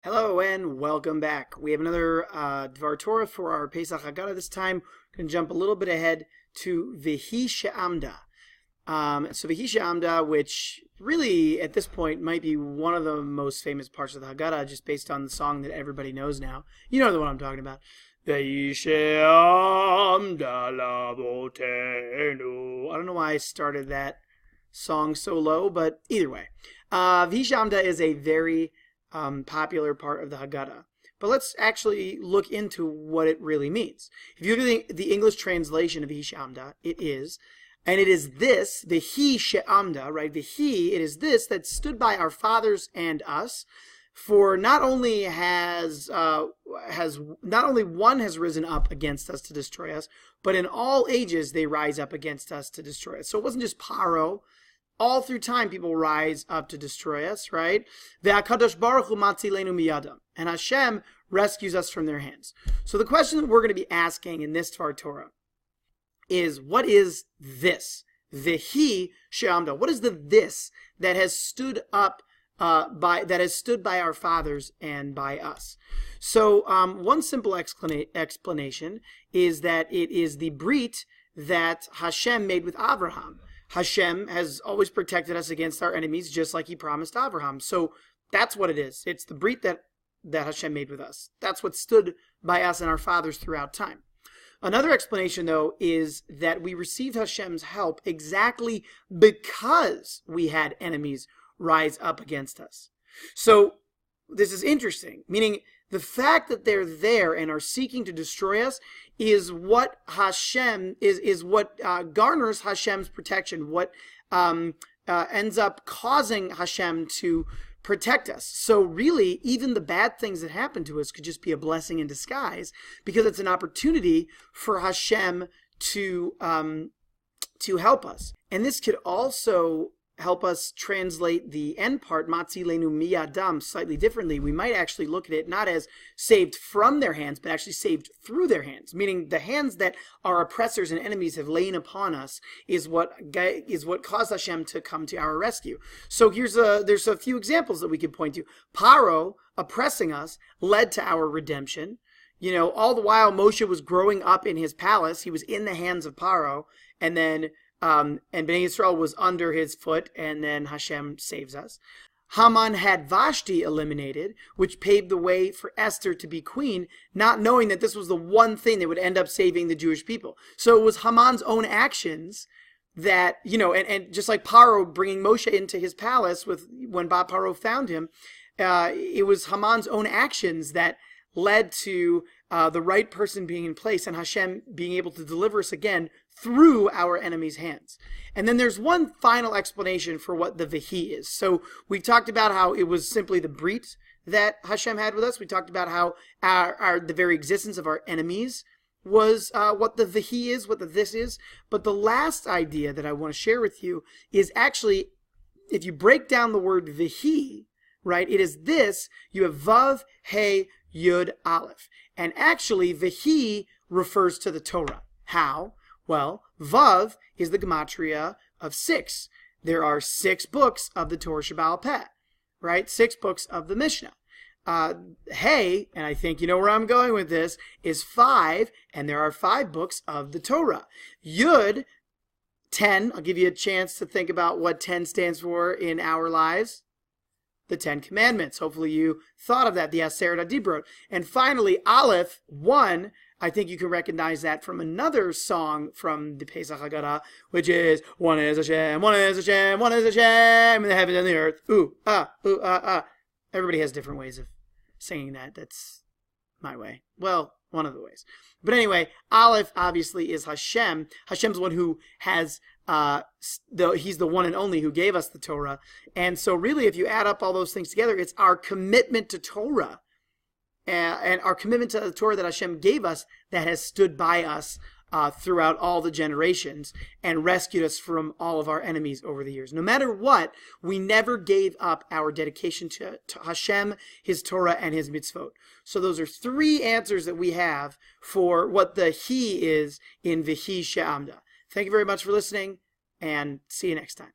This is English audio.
Hello and welcome back. We have another Dvar Torah for our Pesach Haggadah. This time, we're going to jump a little bit ahead to V'hi She'amda. So V'hi She'amda, which really at this point might be one of the most famous parts of the Haggadah, just based on the song that everybody knows now. You know the one I'm talking about. V'hi She'amda Lavotenu. I don't know why I started that song so low, but either way. V'hi She'amda is a very popular part of the Haggadah. But let's actually look into what it really means. If you look at the English translation of V'hi She'amda, it is this, the V'hi She'amda, right? It is this that stood by our fathers and us. For not only one has risen up against us to destroy us, but in all ages they rise up against us to destroy us. So it wasn't just Paro. All through time, people rise up to destroy us, right? Ve'akadosh baruch hu matzilenu miyadam, and Hashem rescues us from their hands. So the question that we're going to be asking in this Dvar Torah is, what is this? V'hi she'amda. What is the this that has stood up by our fathers and by us? So one simple explanation is that it is the brit that Hashem made with Abraham. Hashem has always protected us against our enemies, just like he promised Abraham. So that's what it is. It's the brit that Hashem made with us. That's what stood by us and our fathers throughout time. Another explanation, though, is that we received Hashem's help exactly because we had enemies rise up against us. So this is interesting, meaning the fact that they're there and are seeking to destroy us is what Hashem is what garners Hashem's protection, what ends up causing Hashem to protect us. So really, even the bad things that happen to us could just be a blessing in disguise, because it's an opportunity for Hashem to help us. And this could also help us translate the end part, matzilenu miyadam, slightly differently. We might actually look at it not as saved from their hands, but actually saved through their hands, meaning the hands that our oppressors and enemies have lain upon us is what caused Hashem to come to our rescue. So there's a few examples that we could point to. Paro oppressing us led to our redemption. You know, all the while Moshe was growing up in his palace, he was in the hands of Paro, and then and Bnei Yisrael was under his foot, and then Hashem saves us. Haman had Vashti eliminated, which paved the way for Esther to be queen, not knowing that this was the one thing that would end up saving the Jewish people. So it was Haman's own actions that, you know, and just like Paro bringing Moshe into his palace when Paro found him, it was Haman's own actions that led to the right person being in place and Hashem being able to deliver us again through our enemies' hands. And then there's one final explanation for what the V'hi is. So we talked about how it was simply the brit that Hashem had with us. We talked about how the very existence of our enemies was what the V'hi is, what the this is. But the last idea that I want to share with you is actually, if you break down the word V'hi, right, it is this, you have Vav, He, Yud, Aleph. And actually, V'hi refers to the Torah. How? Well, Vav is the gematria of 6. There are 6 books of the Torah Shebaal Peh, right? 6 books of the Mishnah. Hey, and I think you know where I'm going with this, is 5, and there are 5 books of the Torah. Yud, 10, I'll give you a chance to think about what 10 stands for in our lives. The 10 Commandments. Hopefully you thought of that, the Aseret HaDibrot. And finally, Aleph, 1, I think you can recognize that from another song from the Pesach Haggadah, which is, one is Hashem, one is Hashem, one is Hashem, in the heavens and the earth. Ooh, ah, ooh, ah, ah. Everybody has different ways of singing that. That's my way. Well, one of the ways. But anyway, Aleph obviously is Hashem. Hashem's the one who has, he's the one and only who gave us the Torah. And so really, if you add up all those things together, it's our commitment to Torah and our commitment to the Torah that Hashem gave us that has stood by us throughout all the generations and rescued us from all of our enemies over the years. No matter what, we never gave up our dedication to Hashem, His Torah, and His mitzvot. So those are 3 answers that we have for what the He is in V'hi She'amda. Thank you very much for listening, and see you next time.